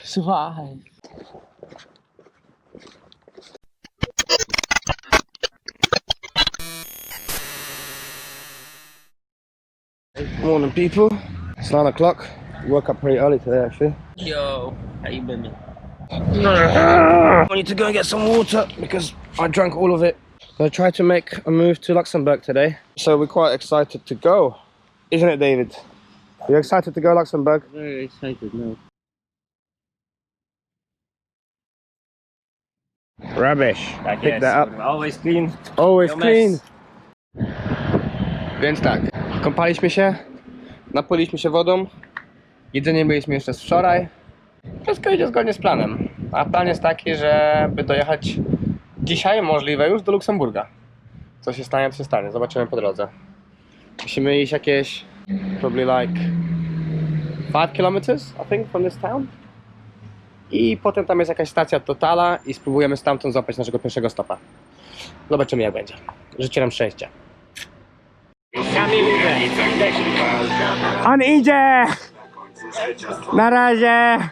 Survive. Morning, people. It's 9 o'clock. Woke up pretty early today, actually. Yo, how you been? I need to go and get some water because I drank all of it. I tried to make a move to Luxembourg today, so we're quite excited to go, isn't it, David? Are you excited to go Luxembourg? Very excited now. Rubbish. Tak Pick jest, that up. kurwa. Always clean. Always No clean. mess. Więc tak, kąpaliśmy się, napoliliśmy się wodą, jedzenie mieliśmy jeszcze z wczoraj. Wszystko idzie zgodnie z planem. A plan jest taki, żeby dojechać dzisiaj, możliwe już, do Luksemburga. Co się stanie, to się stanie. Zobaczymy po drodze. Musimy iść jakieś, probably like 5 kilometers, I think, from this town. I potem tam jest jakaś stacja Totala i spróbujemy stamtąd złapać naszego pierwszego stopa. Zobaczymy, jak będzie. Życzę nam szczęścia. On idzie! Na razie!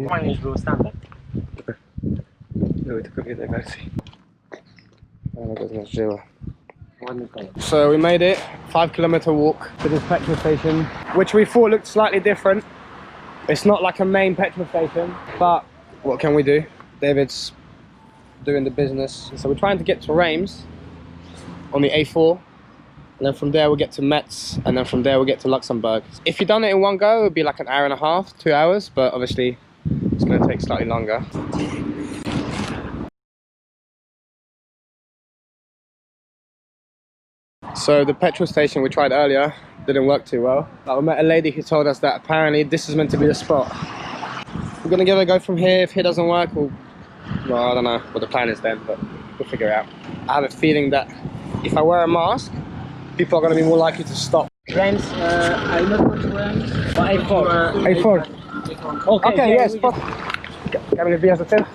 Fajnie, już był standard. Były tylko w jednej wersji. Ale go zmierzyła. Ładny kolor. So we made it, 5-kilometer walk to this petrol station, which we thought looked slightly different. It's not like a main petrol station, but what can we do? David's doing the business. So we're trying to get to Reims on the A4, and then from there we'll get to Metz, and then from there we'll get to Luxembourg. If you've done it in one go, it would be like an hour and a half, 2 hours, but obviously it's going to take slightly longer. So the petrol station we tried earlier didn't work too well. But we met a lady who told us that apparently this is meant to be the spot. We're gonna give it a go from here. If here doesn't work, well, I don't know what the plan is then, but we'll figure it out. I have a feeling that if I wear a mask, people are gonna be more likely to stop. Reims, I'm not going to Reims, but A4. A4. Okay, Okay, yeah, yes. Kamil, wbijasz do tyłu?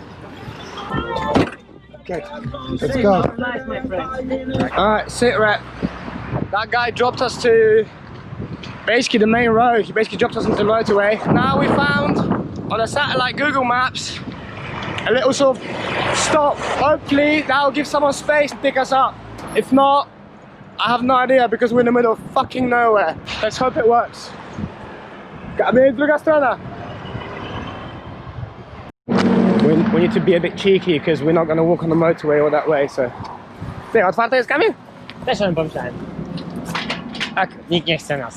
Okay, let's go. Nice, my friend. Alright, sit rep. That guy dropped us to basically the main road. He basically dropped us into the motorway. Now we found on a satellite Google Maps a little sort of stop. Hopefully that will give someone space to pick us up. If not, I have no idea because we're in the middle of fucking nowhere. Let's hope it works. Kamil, druga strona. We need to be a bit cheeky because we're not going to walk on the motorway all that way, so... Ty, otwarte jest, Kamil? Też o tym pomyślałem. Tak, nikt nie chce nas.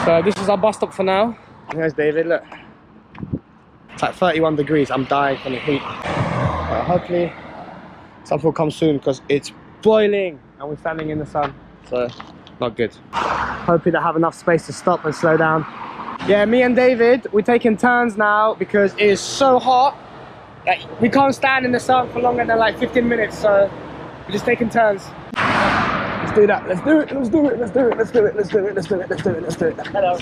So this is our bus stop for now. Here's David, look. It's like 31 degrees, I'm dying from the heat. Hopefully something will come soon because it's boiling and we're standing in the sun, so not good. Hopefully they have enough space to stop and slow down. Yeah, me and David, we're taking turns now because it is so hot. Like, we can't stand in the sun for longer than like 15 minutes, so we're just taking turns. Let's do that. Let's do it. Let's do it. Let's do it. Let's do it. Let's do it. Let's do it. Let's do it. Let's do it. Hello.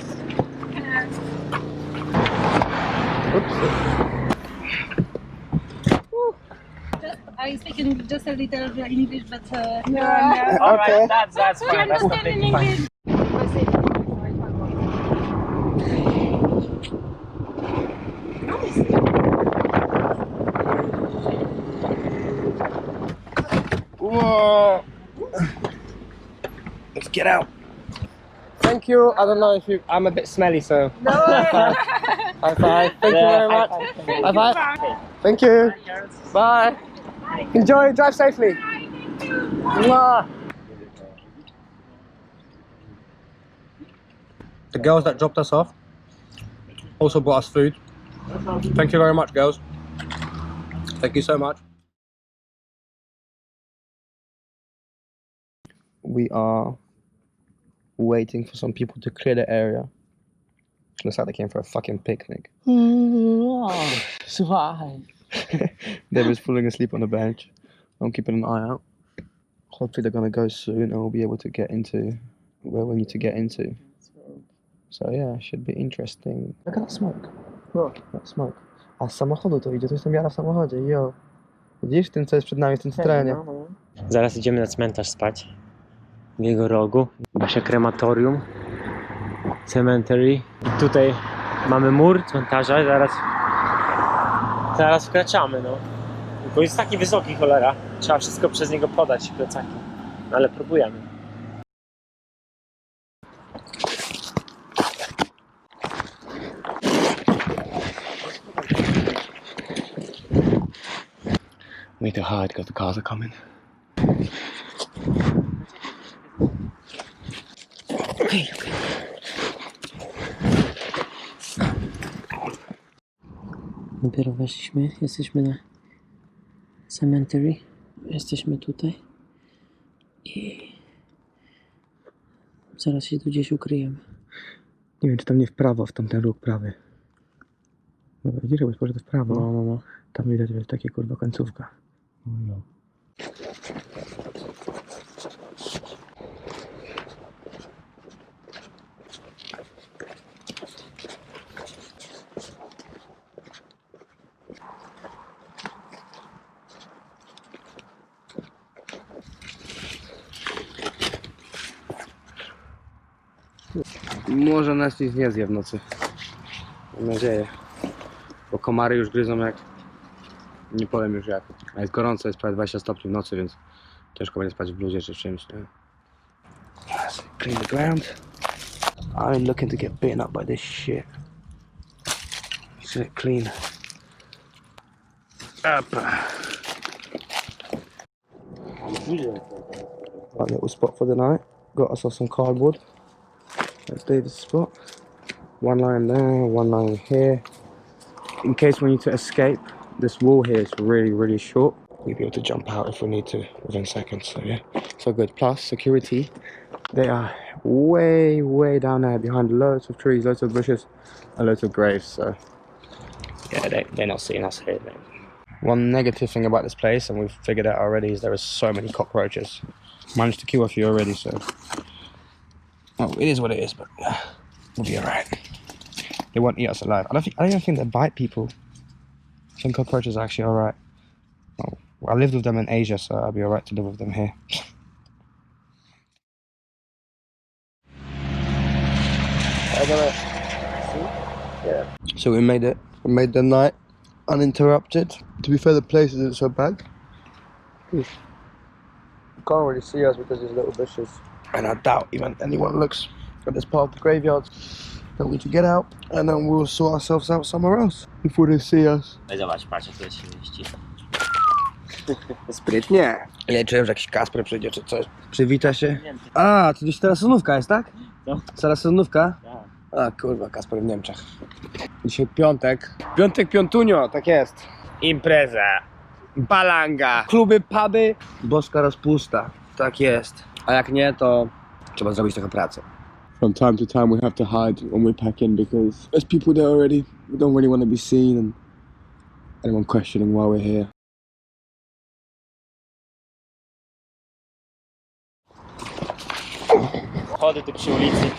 I speak just a little English, but Yeah. Alright, Okay. that's do you fine. That's understand in completely fine. English? Whoa. Let's get out. Thank you. I don't know if you... I'm a bit smelly, so... No. High five. Thank you very much. High five. Thank you. Bye. Enjoy. Drive safely. Mwah. The girls that dropped us off also brought us food. Thank you very much, girls. Thank you so much. We are waiting for some people to clear the area. Looks like they came for a fucking picnic. Survive. David's falling asleep on the bench. I'm keeping an eye out. Hopefully they're gonna go soon and we'll be able to get into where we need to get into. So yeah, should be interesting. Look at that smoke. What? That smoke. A z samochodu to idzie, to jestem ja w samochodzie, jo. Widzisz, tym co jest przed nami w tym terenie. Zaraz idziemy na cmentarz spać. W jego rogu. Nasze krematorium. Cemetery. I tutaj mamy mur cmentarza i zaraz wkraczamy, no. Bo jest taki wysoki, cholera. Trzeba wszystko przez niego podać, plecaki. No ale próbujemy. We need to hide because the cars are coming. Okay. Dopiero weszliśmy, jesteśmy na cemetery. Jesteśmy tutaj. I zaraz się tu gdzieś ukryjemy. Nie wiem, czy tam nie w prawo, w tamten róg prawy. No widzisz, jakbyś poszedł w prawo. No. Tam widać, że jest takie kurwa końcówka. No. Może nas nic nie zje w nocy. Mam nadzieję. Bo komary już gryzą jak... Nie powiem już jak. A jest gorąco, jest prawie 20 stopni w nocy, więc ciężko będzie spać w bluzie czy w czymś, nie? Clean the ground. I ain't looking to get beaten up by this shit. Just clean. Up. Right little spot for the night. Got us some cardboard. That's David's spot. One line there, one line here. In case we need to escape, this wall here is really short. We'll be able to jump out if we need to within seconds, so yeah. So good. Plus, security. They are way down there behind loads of trees, loads of bushes, and loads of graves, so yeah, they're not seeing us here. One negative thing about this place, and we've figured out already, is there are so many cockroaches. Managed to kill a few already, so... Oh, it is what it is, but we'll be alright. They won't eat us alive. I don't even think they bite people. I think cockroaches are actually alright. Oh, well, I lived with them in Asia, so I'll be alright to live with them here. So we made it. We made the night uninterrupted. To be fair, the place isn't so bad. You can't really see us because there's little bushes. And I doubt even anyone looks at this part of the graveyard. Don't need to get out, and then we'll sort ourselves out somewhere else before they see us. Zobacz, patrz, jak to się mieści. Sprytnie. Ja liczyłem, że jakiś Kasper przyjdzie czy coś. Przywita się. A, to gdzieś teraz sezonówka jest, tak? Co? Teraz sezonówka? Tak. A kurwa, Kasper w Niemczech. Dzisiaj piątek. Piątek, piątunio, tak jest. Impreza. Balanga. Kluby, puby. Boska rozpusta. Tak jest. A jak nie, to trzeba zrobić trochę pracy. From time to time we have to hide when we pack in because there's people there already. We don't really want to be seen and anyone questioning why we're here. Chody tu przy ulicy.